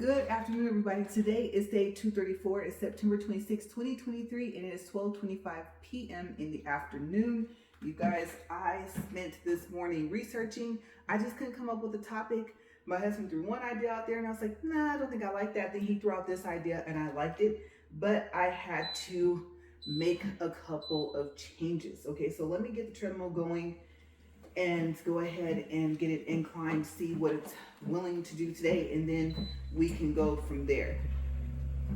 Good afternoon, everybody. Today is day 234. It's September 26, 2023, and it is 12:25 p.m. in the afternoon. You guys, I spent this morning researching. I just couldn't come up with a topic. My husband threw one idea out there, and I was like, nah, I don't think I like that. Then he threw out this idea, and I liked it, but I had to make a couple of changes. Okay, so let me get the treadmill going and go ahead and get it inclined, see what it's willing to do today, and then we can go from there.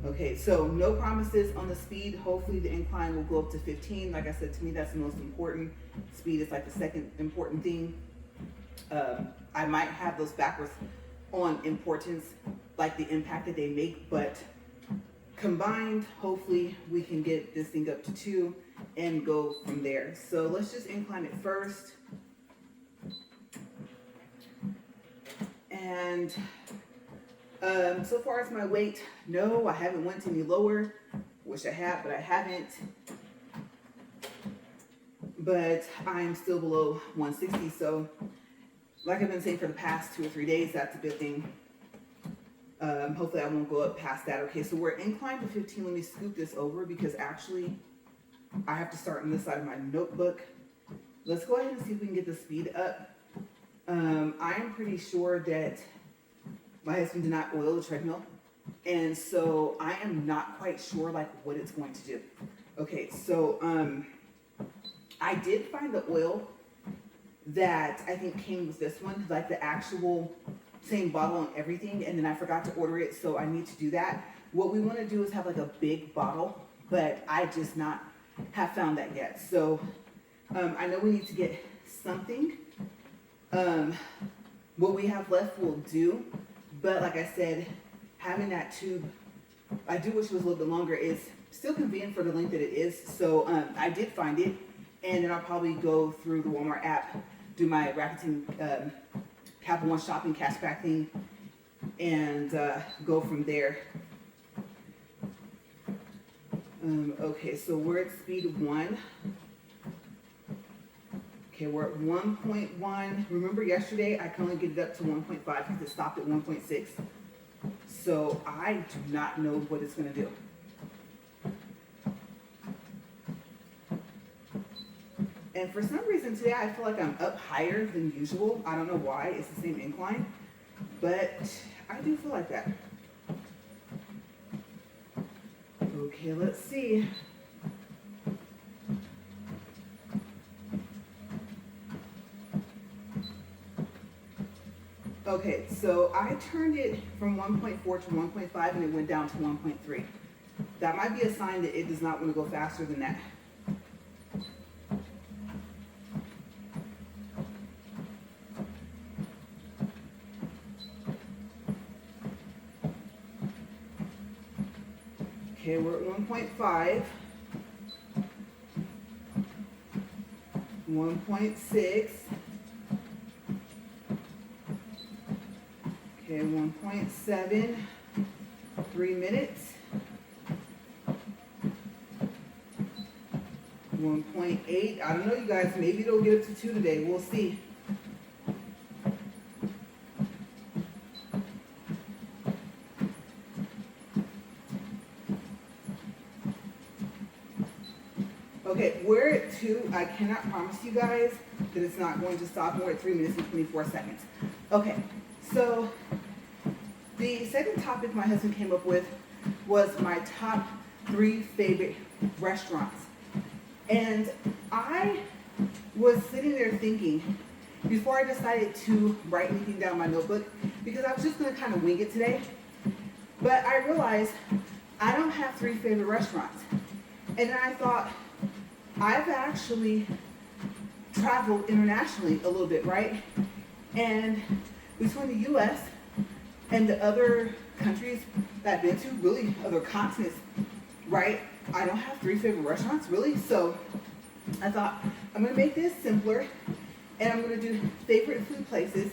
Okay, so no promises on the speed. Hopefully the incline will go up to 15. Like I said, to me that's the most important. Speed is like the second important thing. I might have those backwards on importance, like the impact that they make, but combined, hopefully we can get this thing up to 2 and go from there. So let's just incline it first. And so far as my weight, no, I haven't went any lower. Wish I had, but I haven't. But I'm still below 160. So like I've been saying for the past 2 or 3 days, that's a good thing. Hopefully I won't go up past that. Okay, so we're inclined to 15. Let me scoop this over because actually I have to start on this side of my notebook. Let's go ahead and see if we can get the speed up. I am pretty sure that my husband did not oil the treadmill, and so I am not quite sure like what it's going to do. Okay, so I did find the oil that I think came with this one, like the actual same bottle and everything, and then I forgot to order it, so I need to do that. What we want to do is have like a big bottle, but I just not have found that yet. So I know we need to get something. What we have left will do, but like I said, having that tube, I do wish it was a little bit longer. Is still convenient for the length that it is. So I did find it, and then I'll probably go through the Walmart app, do my Rakuten Capital One shopping cashback thing, and go from there. Okay, so we're at speed 1. Okay, we're at 1.1. Remember yesterday, I can only get it up to 1.5 because it stopped at 1.6. So I do not know what it's going to do. And for some reason today, I feel like I'm up higher than usual. I don't know why. It's the same incline, but I do feel like that. Okay, let's see. Okay, so I turned it from 1.4 to 1.5 and it went down to 1.3. That might be a sign that it does not want to go faster than that. Okay, we're at 1.5, 1.6. Okay, 1.7, 3 minutes. 1.8, I don't know you guys, maybe it'll get up to 2 today, we'll see. Okay, we're at 2, I cannot promise you guys that it's not going to stop. We're at 3 minutes and 24 seconds. Okay. So the second topic my husband came up with was my top 3 favorite restaurants. And I was sitting there thinking, before I decided to write anything down in my notebook, because I was just going to kind of wing it today, but I realized I don't have 3 favorite restaurants. And then I thought, I've actually traveled internationally a little bit, right? And between the U.S. and the other countries that I've been to, really other continents, right? I don't have 3 favorite restaurants, really. So I thought, I'm going to make this simpler, and I'm going to do favorite food places,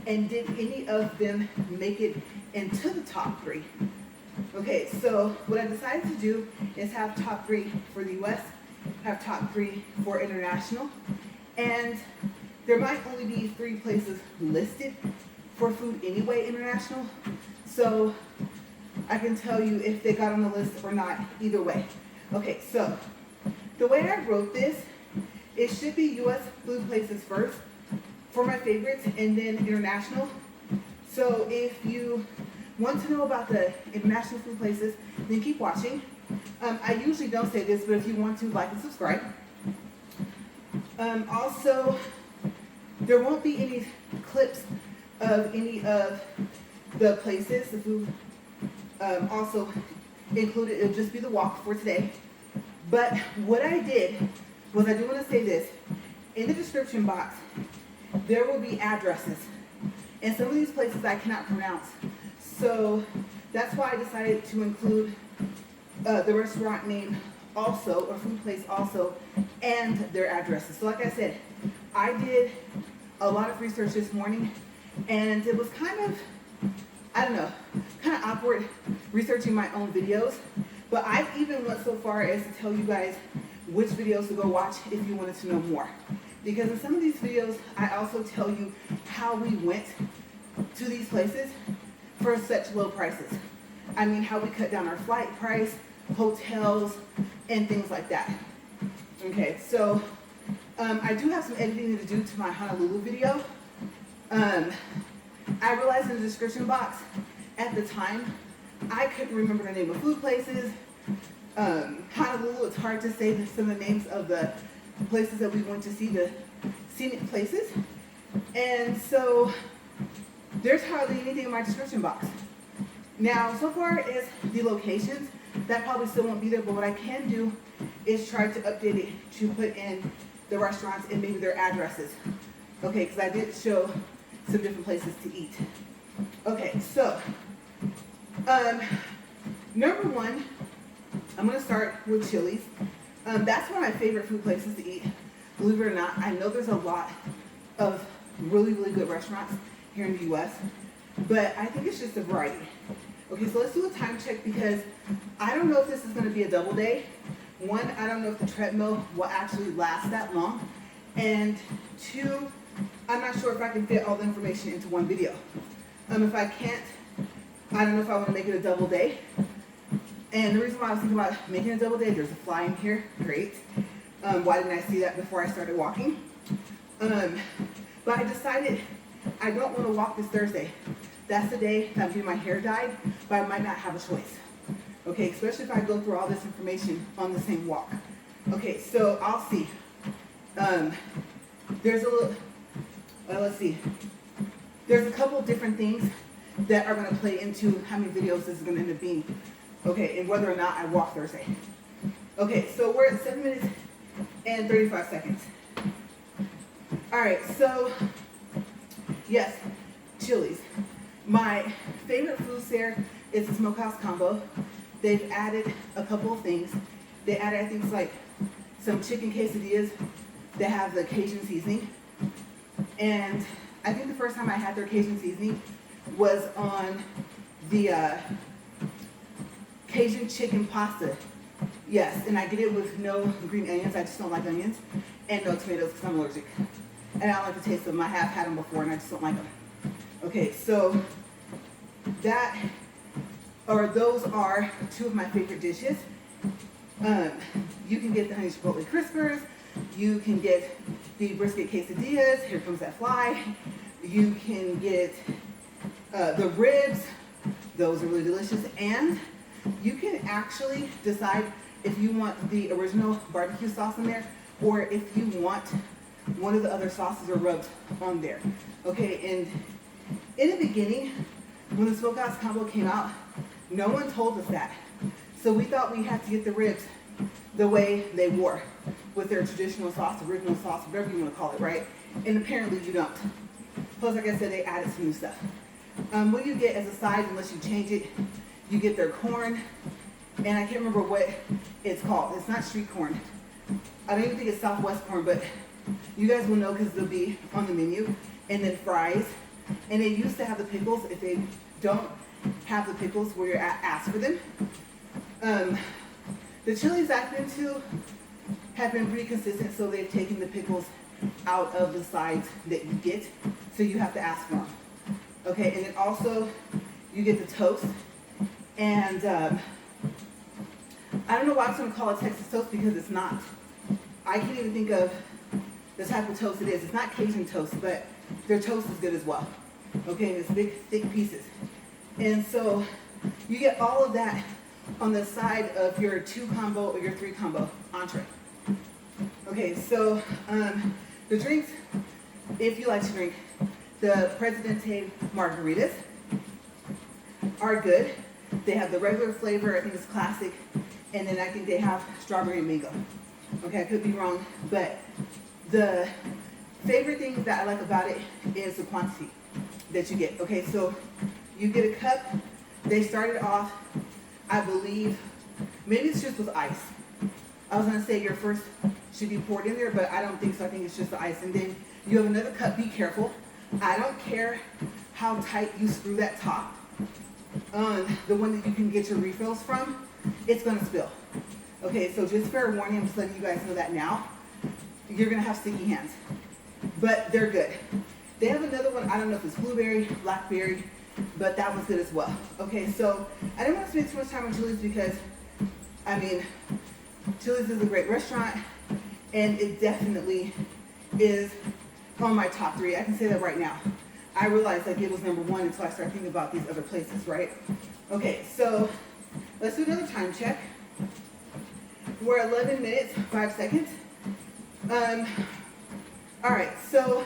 and did any of them make it into the top 3? Okay, so what I decided to do is have top 3 for the U.S., have top 3 for international, and there might only be 3 places listed for food anyway, international. So I can tell you if they got on the list or not, either way. Okay, so the way I wrote this, it should be U.S. food places first for my favorites and then international. So if you want to know about the international food places, then keep watching. I usually don't say this, but if you want to, like and subscribe. Also, there won't be any clips of any of the places, the food also included. It'll just be the walk for today. But what I did was, I do want to say this, in the description box, there will be addresses. And some of these places I cannot pronounce. So that's why I decided to include the restaurant name also, or food place also, and their addresses. So like I said, I did a lot of research this morning, and it was kind of, I don't know, kind of awkward researching my own videos. But I even went so far as to tell you guys which videos to go watch if you wanted to know more. Because in some of these videos, I also tell you how we went to these places for such low prices. I mean, how we cut down our flight price, hotels, and things like that. Okay, so I do have some editing to do to my Honolulu video. I realized in the description box at the time, I couldn't remember the name of food places. Honolulu, it's hard to say some of the names of the places that we went to see, the scenic places. And so there's hardly anything in my description box. Now, so far as the locations, that probably still won't be there, but what I can do is try to update it to put in the restaurants and maybe their addresses. Okay, because I did show some different places to eat. Okay, so number one, I'm going to start with Chili's. That's one of my favorite food places to eat. Believe it or not, I know there's a lot of really, really good restaurants here in the U.S., but I think it's just a variety. Okay, so let's do a time check because I don't know if this is going to be a double day. One, I don't know if the treadmill will actually last that long. And two, I'm not sure if I can fit all the information into one video. If I can't, I don't know if I want to make it a double day. And the reason why I was thinking about making a double day, there's a fly in here, great. Why didn't I see that before I started walking? But I decided I don't want to walk this Thursday. That's the day that I'm getting my hair dyed, but I might not have a choice. Okay, especially if I go through all this information on the same walk. Okay, so I'll see. There's a little, let's see. There's a couple different things that are going to play into how many videos this is going to end up being. Okay, and whether or not I walk Thursday. Okay, so we're at 7 minutes and 35 seconds. All right, so yes, Chili's. My favorite foods there is the smokehouse combo. They've added a couple of things. They added, I think, like some chicken quesadillas that have the Cajun seasoning. And I think the first time I had their Cajun seasoning was on the Cajun chicken pasta. Yes, and I get it with no green onions. I just don't like onions. And no tomatoes because I'm allergic. And I don't like the taste of them. I have had them before and I just don't like them. Okay, so those are two of my favorite dishes. You can get the honey chipotle crispers. You can get the brisket quesadillas. Here comes that fly. You can get the ribs. Those are really delicious. And you can actually decide if you want the original barbecue sauce in there or if you want one of the other sauces or rubs on there. Okay, and in the beginning, when the smokehouse combo came out, no one told us that. So we thought we had to get the ribs the way they were, with their traditional sauce, original sauce, whatever you want to call it, right? And apparently you don't. Plus, like I said, they added some new stuff. What you get as a side, unless you change it, you get their corn, and I can't remember what it's called. It's not street corn. I don't even think it's Southwest corn, but you guys will know because they'll be on the menu. And then fries. And they used to have the pickles. If they don't have the pickles where you're at, ask for them. The Chili's I've been to have been pretty consistent, so they've taken the pickles out of the sides that you get, so you have to ask for them. Okay, and then also you get the toast. And I don't know why I'm going to call it Texas toast because it's not. I can't even think of the type of toast it is. It's not Cajun toast, but their toast is good as well. Okay, and it's big, thick pieces. And so you get all of that on the side of your 2 combo or your 3 combo entree. Okay, so the drinks, if you like to drink, the Presidente margaritas are good. They have the regular flavor, I think it's classic, and then I think they have strawberry and mango. Okay, I could be wrong, but the favorite thing that I like about it is the quantity that you get. Okay, so you get a cup. They started off, I believe, maybe it's just with ice. I was gonna say your first should be poured in there, but I don't think so. I think it's just the ice. And then you have another cup. Be careful. I don't care how tight you screw that top. The one that you can get your refills from, it's gonna spill. Okay, so just fair warning, I'm just letting you guys know that now. You're gonna have sticky hands, but they're good. They have another one, I don't know if it's blueberry, blackberry, but that one's good as well. Okay, so I didn't want to spend too much time on Chili's because, I mean, Chili's is a great restaurant, and it definitely is on my top 3. I can say that right now. I realized like it was number 1 until I started thinking about these other places, right? Okay, so let's do another time check. We're 11 minutes, 5 seconds. All right, so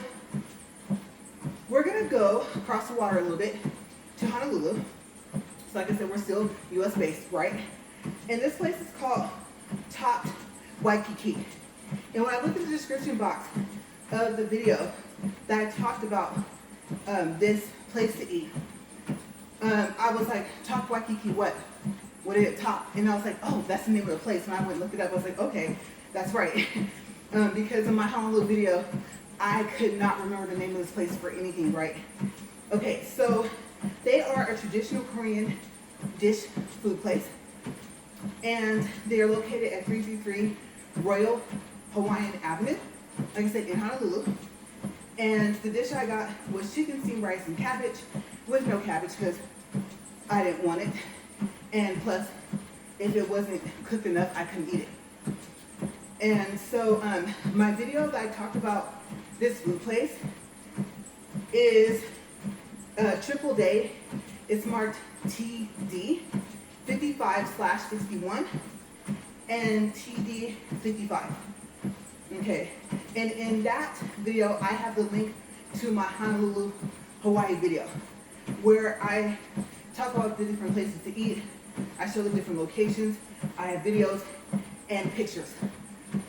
we're gonna go across the water a little bit to Honolulu. So like I said, we're still US based, right? And this place is called Top Waikiki. And when I looked at the description box of the video that I talked about this place to eat, I was like, Top Waikiki what? What did it top? And I was like, oh, that's the name of the place. And I went and looked it up. I was like, okay, that's right. Because in my Honolulu video, I could not remember the name of this place for anything, right? Okay, so they are a traditional Korean dish food place. And they are located at 333 Royal Hawaiian Ave, like I said, in Honolulu. And the dish I got was chicken, steamed rice, and cabbage with no cabbage because I didn't want it. And plus, if it wasn't cooked enough, I couldn't eat it. And so my video that I talked about this food place is triple day. It's marked TD 55/61 and TD 55. Okay, and in that video, I have the link to my Honolulu, Hawaii video, where I talk about the different places to eat. I show the different locations. I have videos and pictures.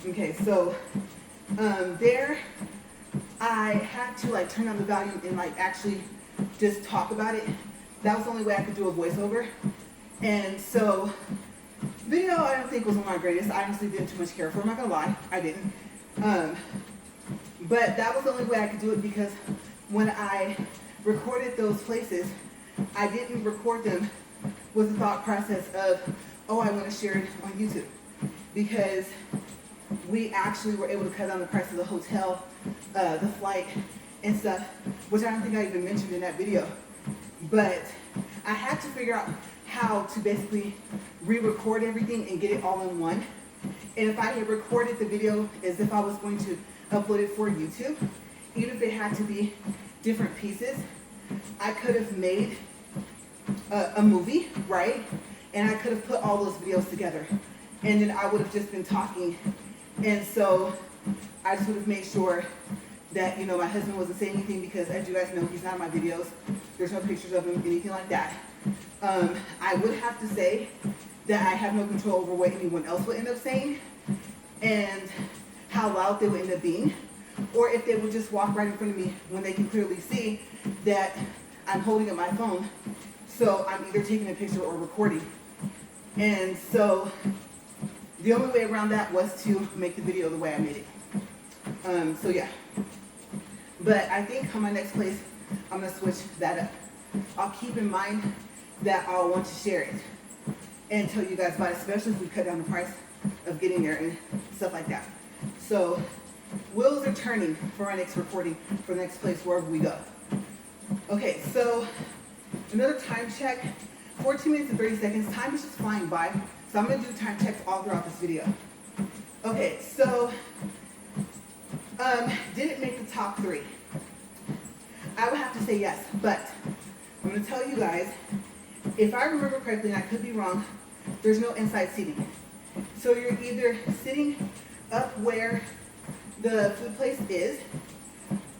Okay, so there I had to like turn on the volume and like actually just talk about it. That was the only way I could do a voiceover. And so video I don't think was one of my greatest. I honestly didn't too much care for it. I'm not gonna lie, I didn't. But that was the only way I could do it because when I recorded those places, I didn't record them with the thought process of, oh, I want to share it on YouTube. Because we actually were able to cut down the price of the hotel, the flight, and stuff, which I don't think I even mentioned in that video. But I had to figure out how to basically re-record everything and get it all in one. And if I had recorded the video as if I was going to upload it for YouTube, even if it had to be different pieces, I could have made a movie, right? And I could have put all those videos together. And then I would have just been talking. And so I just would have made sure that, you know, my husband wasn't saying anything because, as you guys know, he's not in my videos. There's no pictures of him, anything like that. I would have to say that I have no control over what anyone else would end up saying and how loud they would end up being, or if they would just walk right in front of me when they can clearly see that I'm holding up my phone. So I'm either taking a picture or recording. And so the only way around that was to make the video the way I made it. So yeah. But I think on my next place, I'm gonna switch that up. I'll keep in mind that I'll want to share it and tell you guys about it, especially if we cut down the price of getting there and stuff like that. So wheels are turning for our next recording for the next place wherever we go. Okay, so another time check, 14 minutes and 30 seconds. Time is just flying by, so I'm gonna do time checks all throughout this video. Okay, so did it make the top 3? I would have to say yes, but I'm gonna tell you guys, if I remember correctly, and I could be wrong, there's no inside seating. So you're either sitting up where the food place is,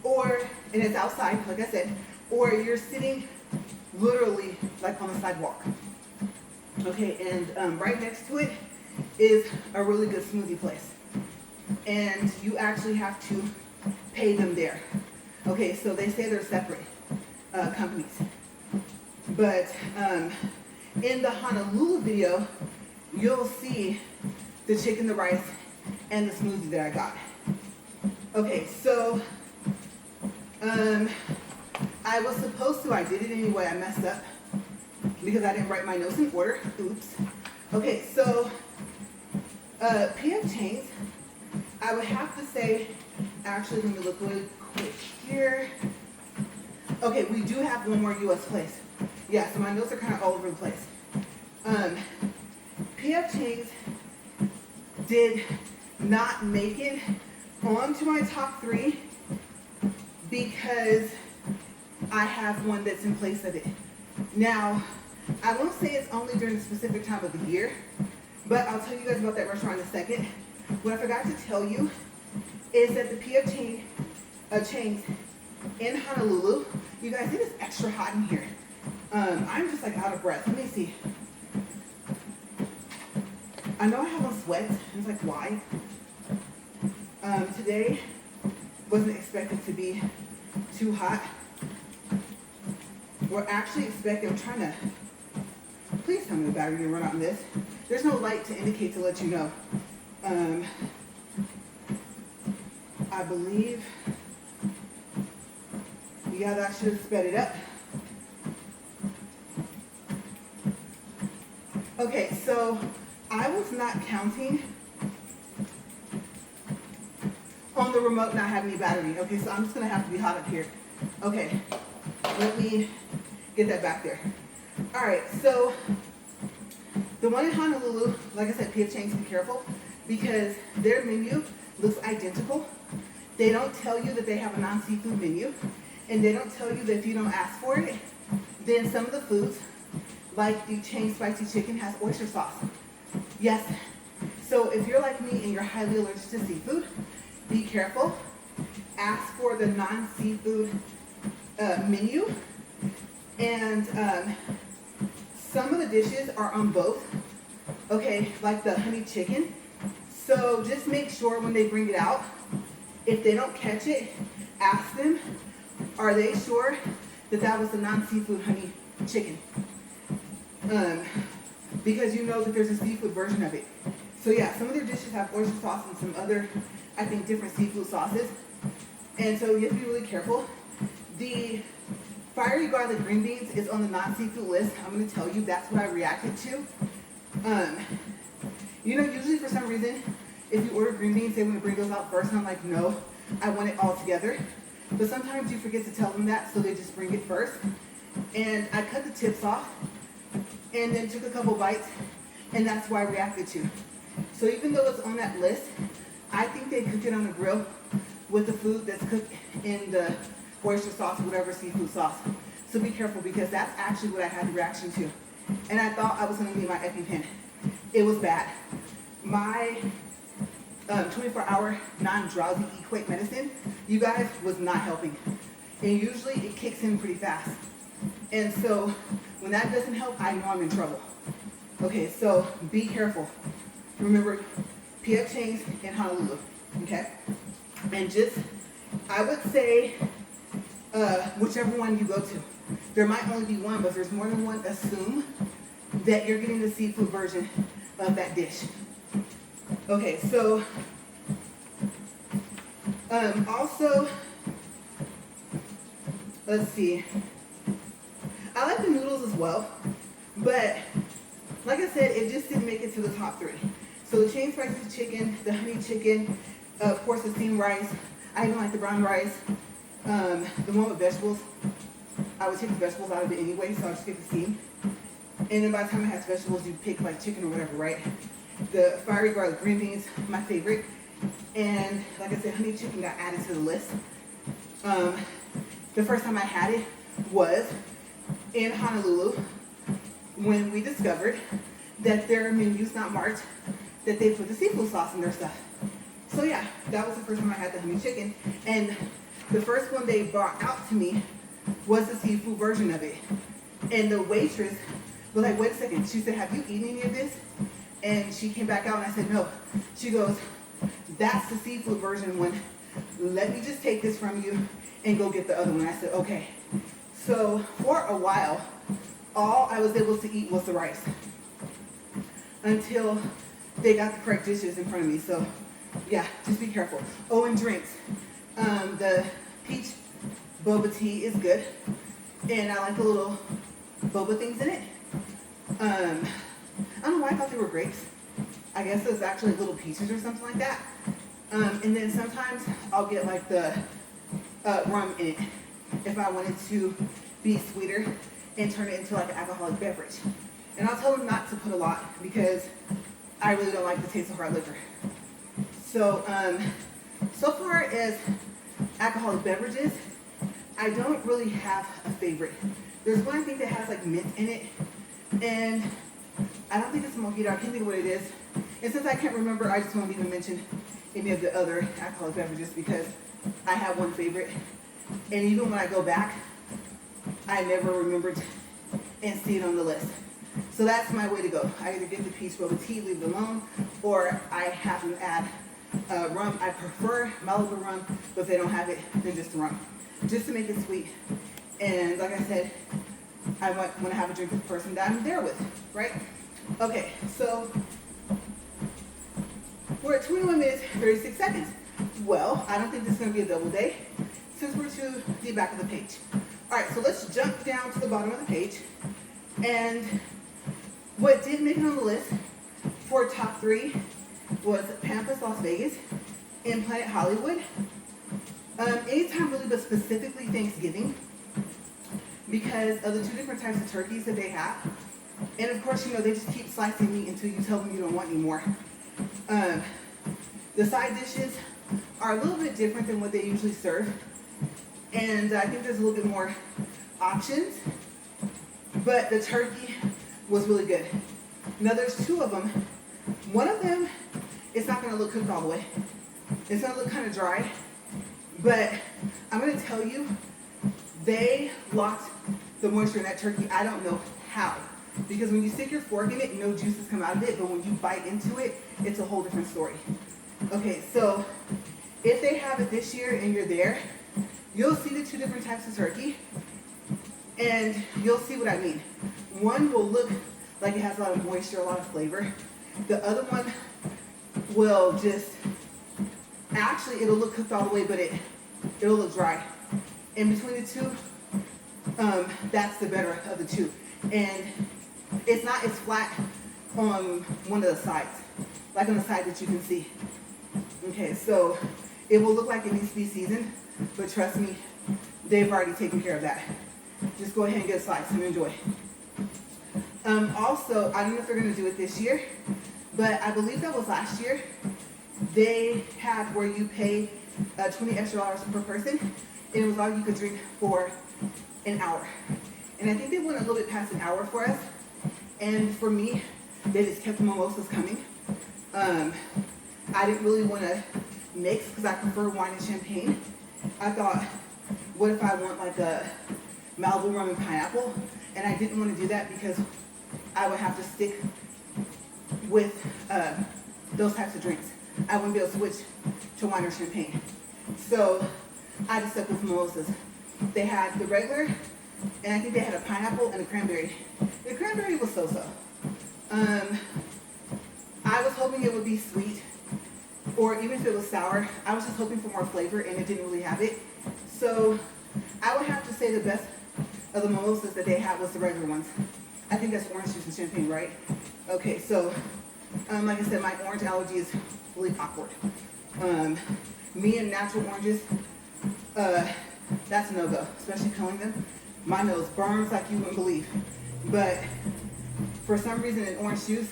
or, and it's outside, like I said, or you're sitting literally like on the sidewalk. Okay, and right next to it is a really good smoothie place. And you actually have to pay them there. Okay, so they say they're separate companies. But in the Honolulu video, you'll see the chicken, the rice, and the smoothie that I got. Okay, so I was supposed to, I did it anyway, I messed up because I didn't write my notes in order. Oops. Okay, so P.F. Chang's, I would have to say, actually, let me look really quick here. Okay, we do have one more U.S. place. Yeah, so my notes are kind of all over the place. P.F. Chang's did not make it onto my top 3 because I have one that's in place of it. Now, I won't say it's only during a specific time of the year, but I'll tell you guys about that restaurant in a second. What I forgot to tell you is that the P.F. Chang's in Honolulu, you guys, it is extra hot in here. I'm just like out of breath. Let me see. I know I have on sweats, and it's like, why? Today wasn't expected to be too hot. We're actually expecting, I'm trying to, please tell me the battery didn't run out on this. There's no light to indicate to let you know. I believe, yeah, that should have sped it up. Okay, so I was not counting on the remote not having any battery. Okay, so I'm just gonna have to be hot up here. Okay, let me get that back there. All right, so the one in Honolulu, like I said, P.F. Chang's, be careful because their menu looks identical. They don't tell you that they have a non-seafood menu, and they don't tell you that if you don't ask for it, then some of the foods, like the Chang spicy chicken, has oyster sauce. Yes, so if you're like me and you're highly allergic to seafood, be careful. Ask for the non-seafood menu, and some of the dishes are on both. Okay, like the honey chicken. So just make sure when they bring it out, if they don't catch it, ask them, are they sure that that was the non-seafood honey chicken? Because you know that there's a seafood version of it. So yeah, some of their dishes have oyster sauce and some other, I think, different seafood sauces. And so you have to be really careful. The fiery garlic green beans is on the non-seafood list. I'm going to tell you that's what I reacted to. You know, usually for some reason, if you order green beans, they want to bring those out first. And I'm like, no, I want it all together. But sometimes you forget to tell them that, so they just bring it first. And I cut the tips off and then took a couple bites, and that's why I reacted to. So even though it's on that list, I think they cook it on the grill with the food that's cooked in the oyster sauce, whatever seafood sauce. So be careful, because that's actually what I had the reaction to. And I thought I was going to need my EpiPen. It was bad. My 24-hour non-drowsy equate medicine, you guys, was not helping. And usually it kicks in pretty fast. And so when that doesn't help, I know I'm in trouble. Okay, so be careful. Remember, P.F. Chang's in Honolulu, okay? And just, I would say, whichever one you go to. There might only be one, but if there's more than one, assume that you're getting the seafood version of that dish. Okay, so also, let's see. I like the noodles as well, but like I said, it just didn't make it to the top 3. So the Chang spicy chicken, the honey chicken, of course the steamed rice. I even like the brown rice, the one with vegetables. I would take the vegetables out of it anyway, so I just get the steam. And then by the time I have vegetables, you pick like chicken or whatever, right? The fiery garlic green beans, my favorite. And like I said, honey chicken got added to the list. The first time I had it was in Honolulu when we discovered that their menu's not marked, that they put the seafood sauce in their stuff. So yeah, that was the first time I had the honey chicken. And the first one they brought out to me was the seafood version of it. And the waitress was like, wait a second. She said, have you eaten any of this? And she came back out and I said, no. She goes, that's the seafood version one. Let me just take this from you and go get the other one. I said, okay. So for a while, all I was able to eat was the rice until they got the correct dishes in front of me. So yeah, just be careful. Oh, and drinks. The peach Blvd is good. And I like the little boba things in it. I don't know why I thought they were grapes. I guess it was actually little peaches or something like that. And then sometimes I'll get like the rum in it if I wanted to be sweeter and turn it into like an alcoholic beverage. And I'll tell them not to put a lot because I really don't like the taste of hard liquor. So, so far as alcoholic beverages, I don't really have a favorite. There's one I think that has like mint in it, and I don't think it's a mojito. I can't think of what it is. And since I can't remember, I just won't even mention any of the other alcoholic beverages because I have one favorite. And even when I go back, I never remembered and see it on the list. So that's my way to go. I either get the peach Blvd, leave it alone, or I have them add rum. I prefer Malibu rum, but if they don't have it, then just rum, just to make it sweet. And like I said, I want to have a drink with the person that I'm there with, right? Okay, so we're at 21 minutes, 36 seconds. Well, I don't think this is going to be a double day since we're to the back of the page. All right, so let's jump down to the bottom of the page. And what did make it on the list for top 3 was Pampas Las Vegas and Planet Hollywood. Anytime really, but specifically Thanksgiving, because of the 2 different types of turkeys that they have. And of course, you know, they just keep slicing meat until you tell them you don't want any more. The side dishes are a little bit different than what they usually serve. And I think there's a little bit more options, but the turkey was really good. Now there's 2 of them. One of them is not gonna look cooked all the way. It's gonna look kind of dry, but I'm gonna tell you, they locked the moisture in that turkey. I don't know how, because when you stick your fork in it, no juices come out of it, but when you bite into it, it's a whole different story. Okay, so if they have it this year and you're there, you'll see the 2 different types of turkey, and you'll see what I mean. One will look like it has a lot of moisture, a lot of flavor. The other one will just, actually it'll look cooked all the way, but it'll look dry. In between the 2, that's the better of the 2. And it's not as flat on one of the sides, like on the side that you can see. Okay, so it will look like it needs to be seasoned, but trust me, they've already taken care of that. Just go ahead and get a slice and enjoy. Also, I don't know if they're going to do it this year, but I believe that was last year. They had where you pay $20 extra per person, and it was all you could drink for an hour. And I think they went a little bit past an hour for us. And for me, they just kept the mimosas coming. I didn't really want to mix because I prefer wine and champagne. I thought, what if I want like a Malibu rum and pineapple? And I didn't want to do that because I would have to stick with those types of drinks. I wouldn't be able to switch to wine or champagne. So I just stuck with mimosas. They had the regular, and I think they had a pineapple and a cranberry. The cranberry was so-so. I was hoping it would be sweet, or even if it was sour. I was just hoping for more flavor, and it didn't really have it. So I would have to say the best of the mimosas that they had was the regular ones. I think that's orange juice and champagne, right? Okay, so like I said, my orange allergy is really awkward. Me and natural oranges, that's a no-go, especially culling them. My nose burns like you wouldn't believe. But for some reason in orange juice,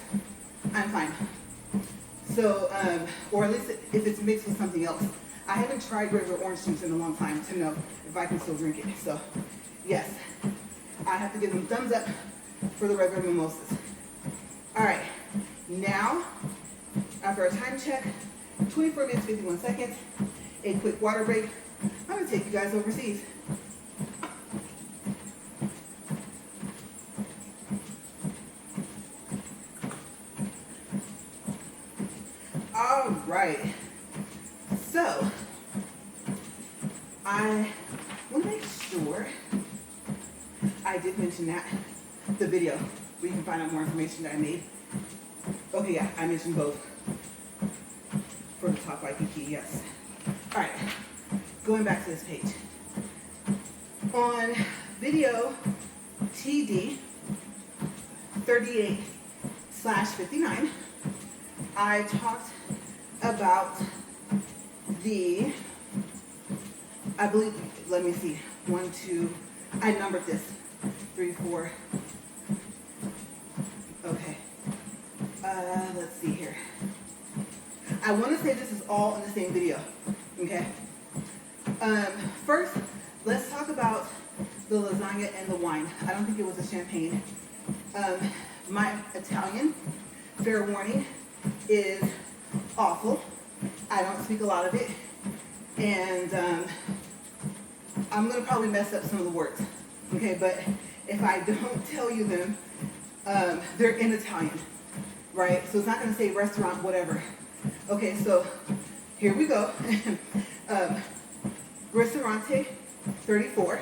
I'm fine. So, or at least if it's mixed with something else. I haven't tried regular orange juice in a long time to know if I can still drink it. So, yes, I have to give them thumbs up for the regular mimosas. All right, now, after a time check, 24 minutes, 51 seconds, a quick water break. I'm gonna take you guys overseas. All right, so I want to make sure I did mention that, the video, where you can find out more information that I made. Okay, yeah, I mentioned both for the top Waikiki, yes. All right, going back to this page. On video TD 38/59, I talked about the, I believe, let me see, 1, 2, I numbered this, 3, 4, okay, let's see here. I want to say this is all in the same video, okay? First, let's talk about the lasagna and the wine. I don't think it was a champagne. My Italian, fair warning, is awful. I don't speak a lot of it, and I'm gonna probably mess up some of the words, okay? But if I don't tell you them, they're in Italian, right? So it's not gonna say restaurant, whatever. Okay, so here we go. Ristorante 34.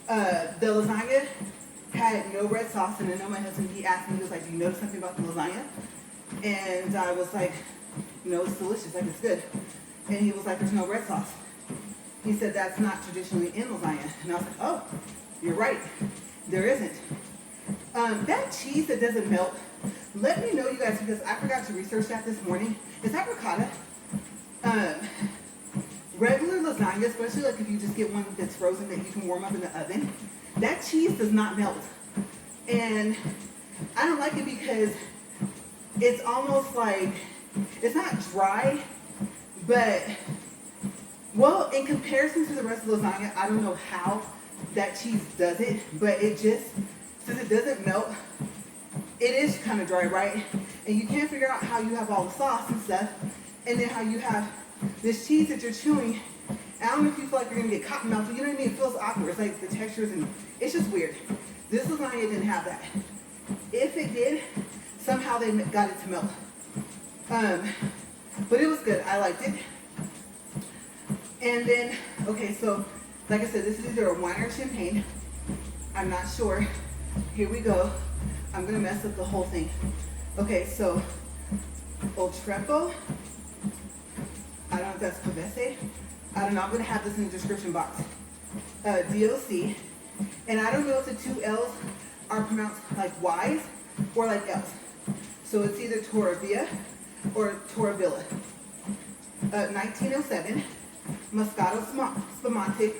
The lasagna had no red sauce, and I know my husband, he asked me, he was like, do you notice something about the lasagna? And I was like, no, it's delicious, like it's good. And he was like, there's no red sauce. He said, that's not traditionally in lasagna. And I was like, oh, you're right, there isn't. That cheese that doesn't melt, let me know, you guys, because I forgot to research that this morning. Is that ricotta? Regular lasagna, especially like if you just get one that's frozen that you can warm up in the oven, that cheese does not melt. And I don't like it because it's almost like, it's not dry, but, well, in comparison to the rest of the lasagna, I don't know how that cheese does it, but it just, since it doesn't melt, it is kind of dry, right? And you can't figure out how you have all the sauce and stuff, and then how you have this cheese that you're chewing. I don't know if you feel like you're gonna get cotton mouth, you know what I mean? It feels awkward. It's like the textures, and it's just weird. This lasagna didn't have that. If it did, somehow they got it to melt. But it was good. I liked it. And then, okay, so like I said, this is either a wine or champagne. I'm not sure. Here we go. I'm gonna mess up the whole thing. Okay, so Otrepo. I don't know if that's Pavese. I don't know. I'm gonna have this in the description box. DOC. And I don't know if the two L's are pronounced like Y's or like L's. So it's either Torrevilla or Torrevilla. 1907, Moscato Spumante,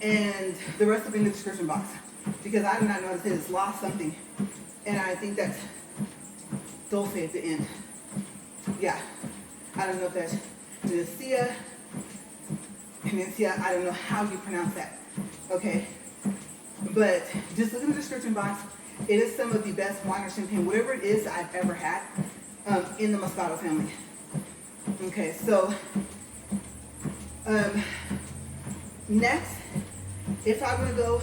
and the rest of it in the description box. Because I do not know how to say this, lost something. And I think that's Dulce at the end. Yeah. I don't know if that's Penicia, I don't know how you pronounce that. Okay. But just look in the description box. It is some of the best wine or champagne, whatever it is I've ever had, in the Moscato family. Okay, so next, if I'm gonna go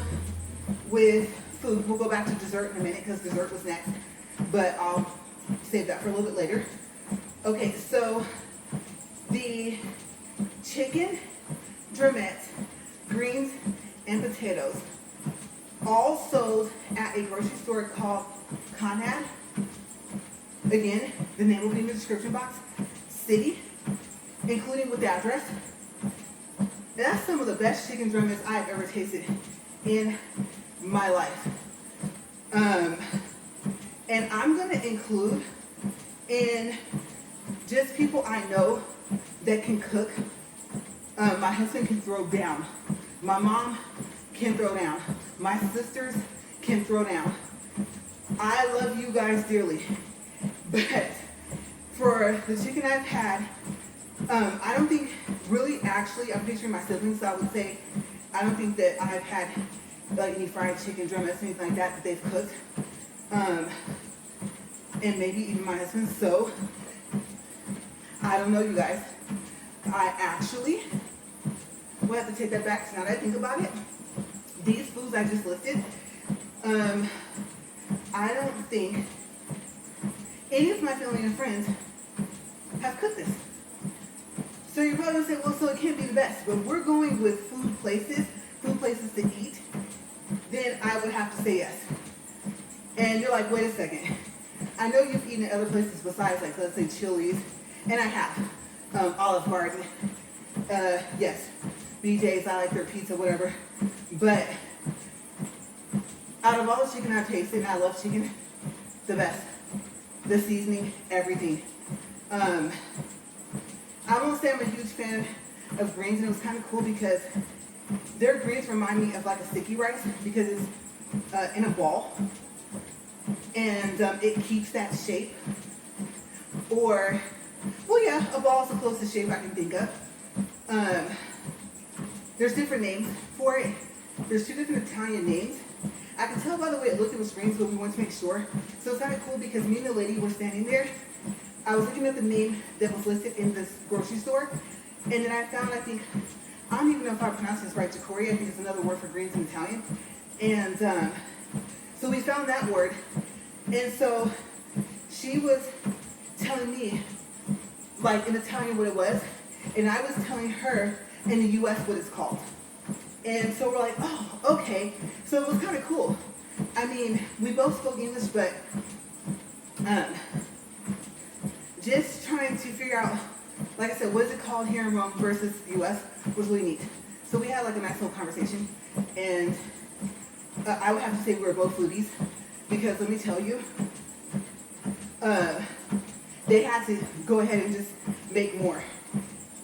with food, we'll go back to dessert in a minute because dessert was next, but I'll save that for a little bit later. Okay, so the chicken, drumettes, greens, and potatoes, all sold at a grocery store called Conrad. Again, the name will be in the description box. City, including with the address. And that's some of the best chicken drumettes I've ever tasted in my life. And I'm going to include in just people I know that can cook. My husband can throw down My mom can throw down. My sisters can throw down. I love you guys dearly. But for the chicken I've had, I don't think, really, actually, I'm picturing my siblings, so I would say, I don't think that I've had like any fried chicken, drumettes, anything like that they've cooked. And maybe even my husband. So, I don't know, you guys. I actually will have to take that back. So now that I think about it, these foods I just listed, I don't think any of my family and friends have cooked this. So you're probably going to say, well, so it can't be the best. But we're going with food places to eat, then I would have to say yes. And you're like, wait a second. I know you've eaten at other places besides, like, let's say Chili's, and I have. Olive Garden, yes. BJ's, I like their pizza, whatever. But out of all the chicken I've tasted, and I love chicken, the best. The seasoning, everything. I won't say I'm a huge fan of greens, and it was kind of cool because their greens remind me of like a sticky rice because it's in a ball, and it keeps that shape. Or, well, yeah, a ball is the closest shape I can think of. There's different names for it. There's 2 different Italian names. I can tell by the way it looked at the screens, but we wanted to make sure. So it's kind of cool because me and the lady were standing there. I was looking at the name that was listed in this grocery store, and then I found, I don't even know if I pronounced this right, chicory, I think it's another word for greens in Italian. And so we found that word, and so she was telling me, like in Italian what it was, and I was telling her in the U.S. what it's called. And so we're like, oh, okay. So it was kind of cool. I mean, we both spoke English, but just trying to figure out, like I said, what is it called here in Rome versus U.S. was really neat. So we had like a nice little conversation, and I would have to say we were both foodies, because let me tell you, they had to go ahead and just make more,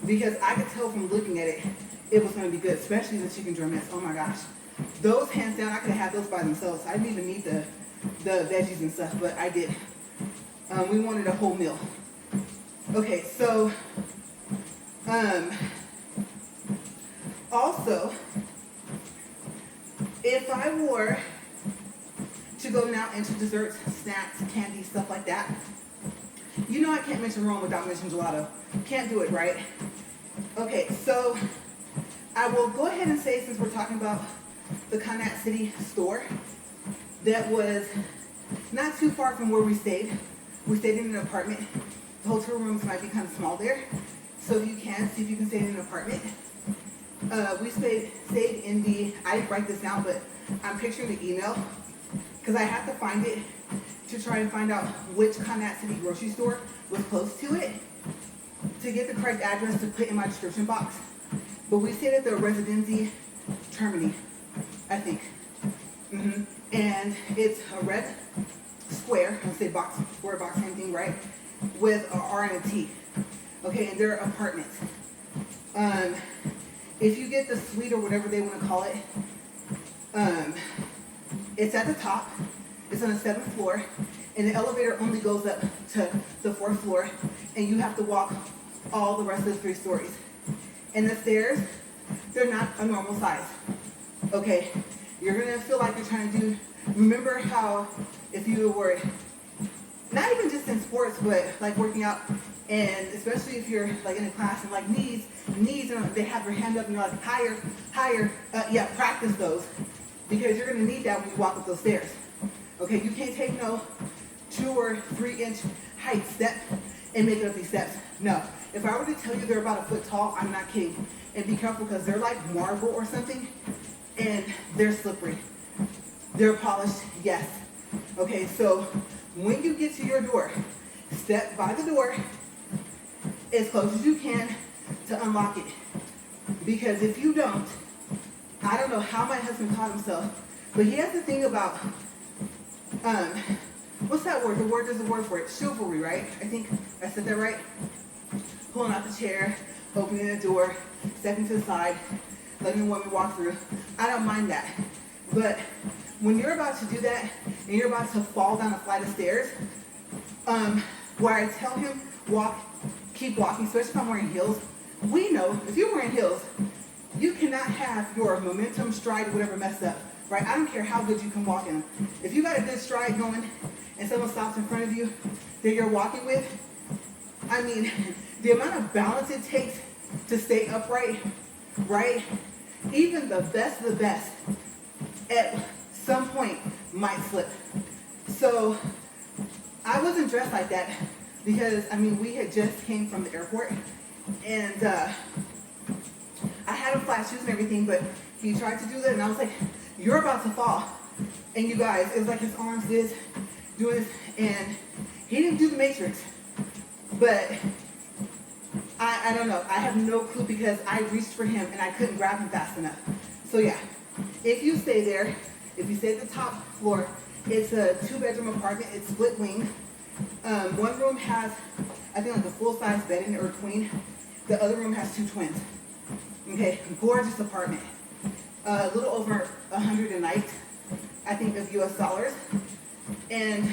because I could tell from looking at it, it was going to be good, especially the chicken drumettes. Oh my gosh. Those, hands down, I could have had those by themselves. I didn't even need the veggies and stuff, but I did. We wanted a whole meal. Okay, so, also, if I were to go now into desserts, snacks, candy, stuff like that, you know I can't mention Rome without mentioning gelato. Can't do it, right? Okay, so I will go ahead and say, since we're talking about the Conat City store, that was not too far from where we stayed. We stayed in an apartment. The hotel rooms might be kind of small there, so if you can, see if you can stay in an apartment. We stayed in the, I didn't write this down, but I'm picturing the email, because I have to find it to try and find out which Conat City grocery store was close to it, to get the correct address to put in my description box. But we stayed at the Residency Termini, I think. And it's a red square, I'll say box, square box, same thing, right? With an R and a T. Okay, and they're apartments. If you get the suite or whatever they want to call it, it's at the top. It's on the 7th floor, and the elevator only goes up to the 4th floor, and you have to walk all the rest of the 3 stories. And the stairs, they're not a normal size. Okay, you're gonna feel like you're trying to do, remember how if you were, not even just in sports, but like working out, and especially if you're like in a class and like knees, and they have your hand up and you're like higher, yeah, practice those, because you're gonna need that when you walk up those stairs. Okay, you can't take no 2 or 3 inch height step and make it up these steps. No, if I were to tell you they're about a foot tall, I'm not kidding. And be careful, because they're like marble or something, and they're slippery. They're polished, yes. Okay, so when you get to your door, step by the door as close as you can to unlock it. Because if you don't, I don't know how my husband taught himself, but he has the thing about, what's that word? There's a word for it. Chivalry, right? I think I said that right. Pulling out the chair, opening the door, stepping to the side, letting the woman walk through. I don't mind that. But when you're about to do that and you're about to fall down a flight of stairs, where I tell him keep walking, especially if I'm wearing heels. We know if you're wearing heels, you cannot have your momentum, stride, whatever messed up, right? I don't care how good you can walk in them. If you got a good stride going and someone stops in front of you that you're walking with, I mean, the amount of balance it takes to stay upright, right? Even the best of the best at some point might slip. So I wasn't dressed like that because, I mean, we had just came from the airport and I had him flat shoes and everything, but he tried to do that and I was like, you're about to fall. And you guys, it was like his arms doing this, and he didn't do the Matrix, but I don't know. I have no clue because I reached for him and I couldn't grab him fast enough. So yeah, if you stay there, if you stay at the top floor, it's a 2-bedroom apartment. It's split wing. One room has, I think, like a full-size bed in it, or queen. The other room has 2 twins. Okay, gorgeous apartment. A little over 100 a night, I think, of US dollars. And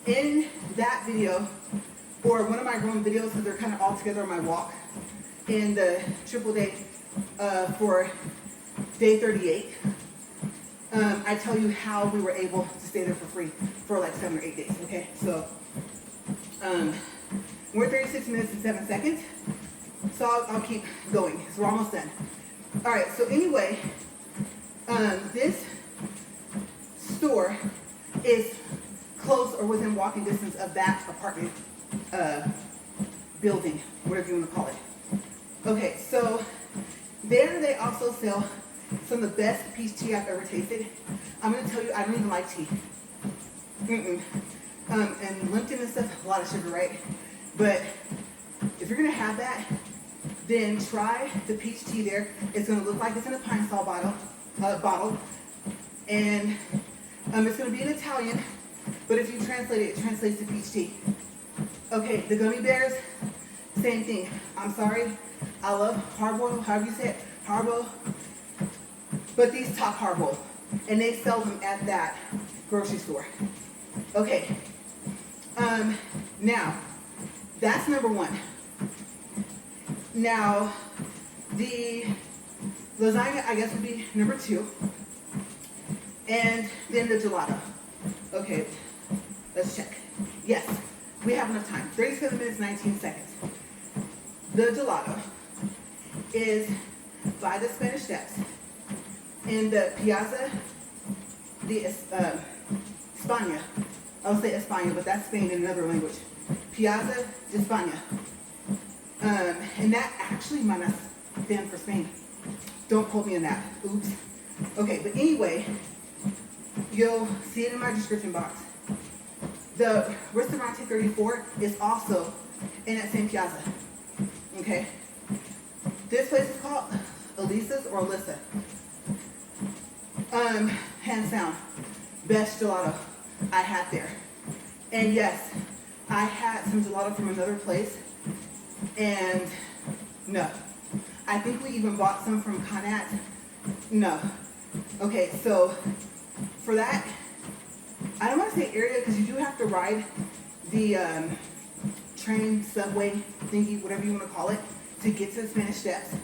in that video, or one of my room videos, because they're kind of all together on my walk, in the triple day for day 38, I tell you how we were able to stay there for free for like 7 or 8 days, okay? So, we're 36 minutes and 7 seconds, so I'll keep going, because we're almost done. All right, so anyway, this store is close or within walking distance of that apartment building, whatever you want to call it. Okay, so there they also sell some of the best peach tea I've ever tasted. I'm going to tell you, I don't even like tea. And Lipton and stuff, a lot of sugar, right? But if you're going to have that, then try the peach tea there. It's going to look like it's in a pine sol bottle. And it's going to be in Italian, but if you translate it, it translates to peach tea. Okay, the gummy bears, same thing. I'm sorry, I love hard-boiled, however you say it, hard-boiled, but these top hard-boiled, and they sell them at that grocery store. Okay, now, that's number 1. Now, the lasagna, I guess, would be number 2, and then the gelato. Okay, let's check. Yes, we have enough time. 37 minutes, 19 seconds. The gelato is by the Spanish Steps in the Piazza de España. I'll say España, but that's Spain in another language. Piazza de España. And that actually might not stand for Spain. Don't quote me on that. Oops. Okay, but anyway, you'll see it in my description box. The Restaurante 34 is also in that same piazza. Okay? This place is called Elisa's or Alyssa. Hands down, best gelato I had there. And yes, I had some gelato from another place, and no. I think we even bought some from Conat. No. Okay, so for that, I don't want to say area because you do have to ride the train, subway, thingy, whatever you want to call it, to get to the Spanish Steps.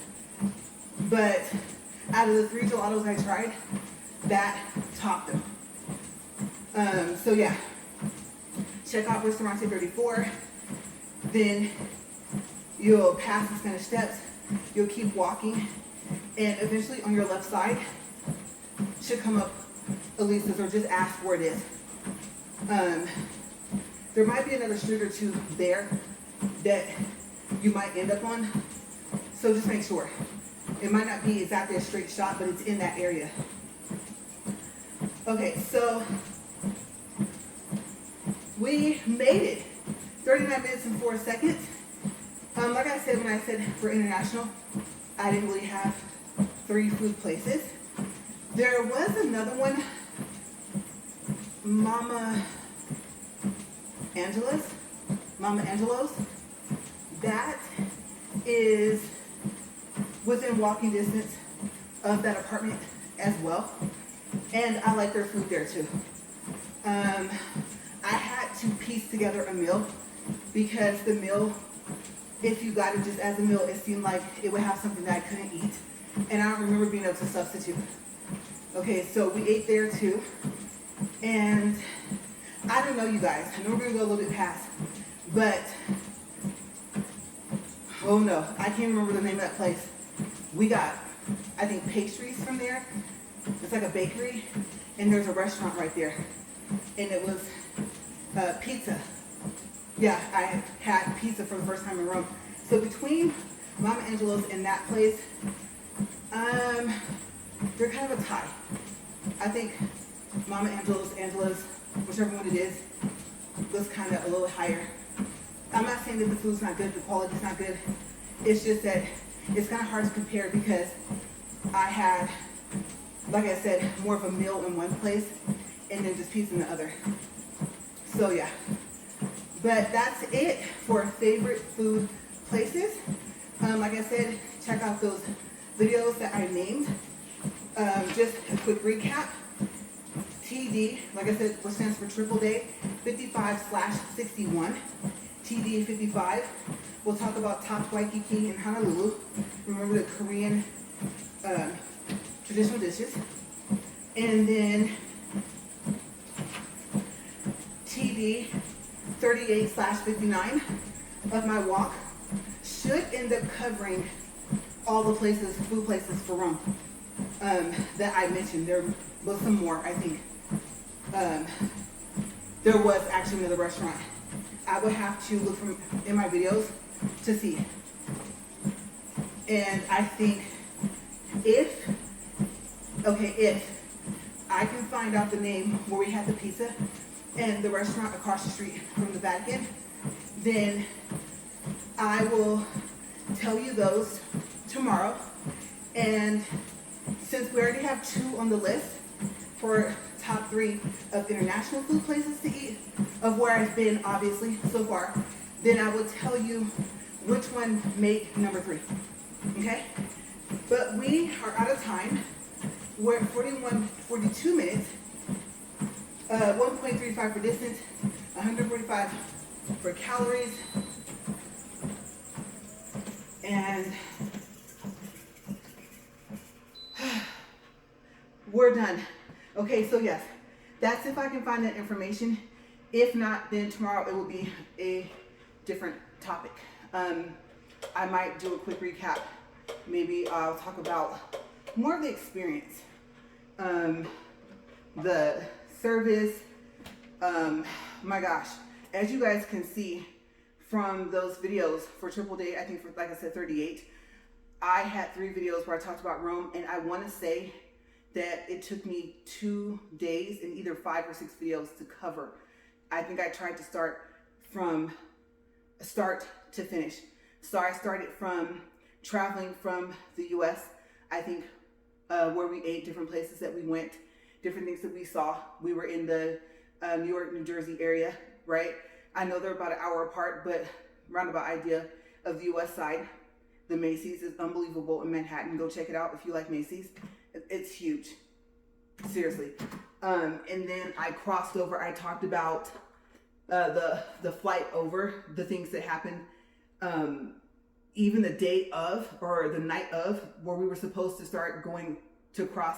But out of the 3 gelatos I tried, that topped them. So yeah, check out Restaurante 34. Then you'll pass the Spanish Steps. You'll keep walking, and eventually on your left side should come up Elisa's, or just ask where it is. There might be another street or 2 there that you might end up on, so just make sure. It might not be exactly a straight shot, but it's in that area. Okay, so we made it. 39 minutes and 4 seconds. Like I said, when I said for international, I didn't really have 3 food places. There was another one, Mama Angelo's. That is within walking distance of that apartment as well. And I like their food there too. I had to piece together a meal because the meal, if you got it just as a meal, it seemed like it would have something that I couldn't eat. And I don't remember being able to substitute. Okay, so we ate there too. And I don't know, you guys. I know we're gonna go a little bit past, but oh no, I can't remember the name of that place. We got, I think, pastries from there. It's like a bakery, and there's a restaurant right there. And it was pizza. Yeah, I had pizza for the first time in Rome. So between Mama Angelo's and that place, they're kind of a tie. I think Mama Angelo's, whichever one it is, was kind of a little higher. I'm not saying that the food's not good, the quality's not good. It's just that it's kind of hard to compare because I had, like I said, more of a meal in one place and then just pizza in the other. So yeah, but that's it for favorite food places. Like I said, check out those videos that I named. Just a quick recap. TD, like I said, which stands for triple day, 55/61. TD 55. We'll talk about top Waikiki and Honolulu. Remember the Korean traditional dishes. And then TD 38/59 of my walk should end up covering all the places, food places for Rome that I mentioned. There was some more, I think. There was actually another restaurant. I would have to look in my videos to see. And I think if I can find out the name where we had the pizza and the restaurant across the street from the Vatican, then I will tell you those tomorrow. And since we already have 2 on the list for top 3 of international food places to eat, of where I've been obviously so far, then I will tell you which one made number 3. Okay? But we are out of time. We're at 42 minutes, 1.35 for distance, 145 for calories, and we're done. Okay, so yes, that's if I can find that information. If not, then tomorrow it will be a different topic. I might do a quick recap. Maybe I'll talk about more of the experience, the service. My gosh, as you guys can see from those videos for triple day, I think for, like I said, 38, I had 3 videos where I talked about Rome, and I want to say that it took me 2 days and either 5 or 6 videos to cover. I think I tried to start from start to finish. So I started from traveling from the US, I think where we ate, different places that we went, different things that we saw. We were in the New York, New Jersey area, right? I know they're about an hour apart, but roundabout idea of the US side. The Macy's is unbelievable in Manhattan. Go check it out if you like Macy's. It's huge, seriously. And then I crossed over. I talked about the flight over, the things that happened, even the day of or the night of, where we were supposed to start going to cross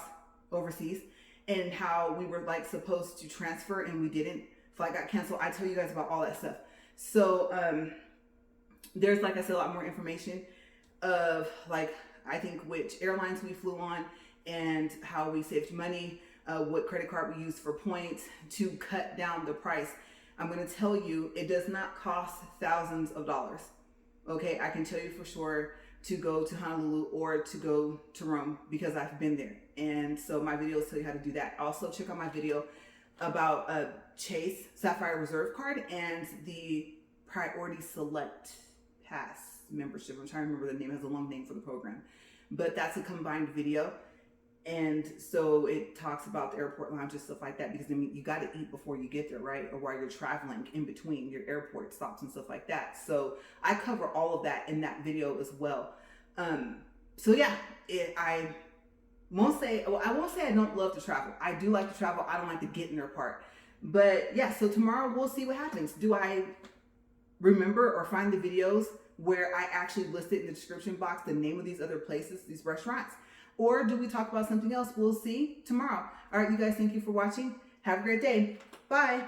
overseas, and how we were like supposed to transfer and we didn't. Flight got canceled. I tell you guys about all that stuff. So there's, like I said, a lot more information of like, I think which airlines we flew on and how we saved money, what credit card we used for points to cut down the price. I'm going to tell you, it does not cost thousands of dollars. Okay, I can tell you for sure to go to Honolulu or to go to Rome because I've been there. And so my videos tell you how to do that. Also check out my video about Chase Sapphire Reserve card and the Priority Select Pass membership. I'm trying to remember the name. It has a long name for the program, but that's a combined video. And so it talks about the airport lounge and stuff like that, because I mean, you got to eat before you get there, right? Or while you're traveling in between your airport stops and stuff like that. So I cover all of that in that video as well. So yeah, Well, I won't say I don't love to travel. I do like to travel. I don't like the getting there part. But yeah, so tomorrow we'll see what happens. Do I remember or find the videos where I actually listed in the description box the name of these other places, these restaurants? Or do we talk about something else? We'll see tomorrow. All right, you guys, thank you for watching. Have a great day. Bye.